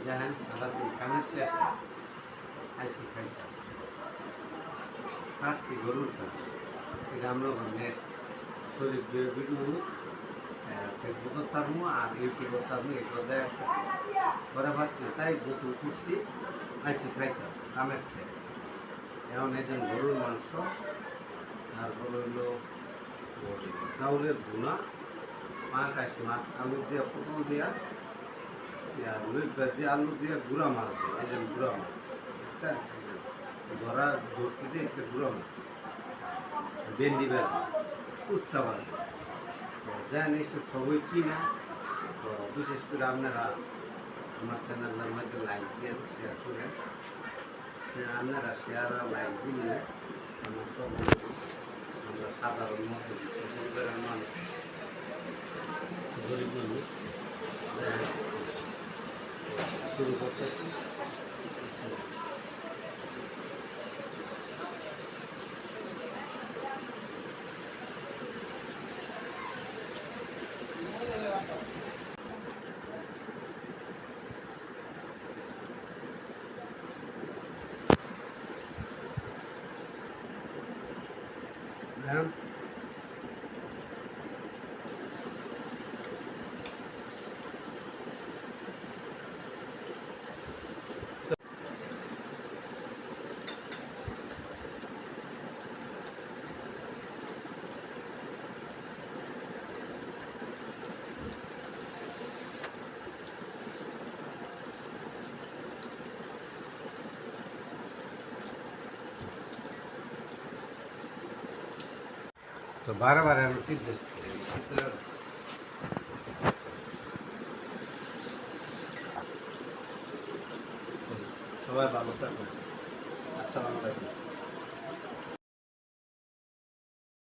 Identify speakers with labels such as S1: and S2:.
S1: জানেন সারাদিন কামের শেষে আইসি খাইতাম কাটছি গরুর ঘাস রামনগর নেক্সট শরীর ভিডিও ফেসবুকও ছাড়বো আর ইউটিউবও ছাড়বো এগুলো দেখা পরে ভাবছি চাই গোসল করছি আইসি খাইতাম কামের খেয়ে এমন একজন গরুর মাংস তারপর হইলো চাউলের ভুনা পাঁকাশ মাছ আলু দিয়া পটল দিয়া দিয়ে আলু দিয়ে গুঁড়া মাছ এই যে গুঁড়া মাছ বুঝছেন ধরা ধরছি যে একটা গুঁড়া মাছ ভেন্ডি ভাজি কুস্তা ভাজি তো জানেন এইসব সবই কিনা তো বিশেষ করে আপনারা আমার চ্যানেলের মধ্যে লাইক দিয়ে শেয়ার করেন আপনারা শেয়ার আর লাইক দিলে আমরা সব আমরা সাধারণ মতো মানুষ গরিব মানুষ শুরু করতেছি তো বারে বারে আমি টিপ দিচ্ছি সবাই ভালো থাকবেন আসসালামু আলাইকুম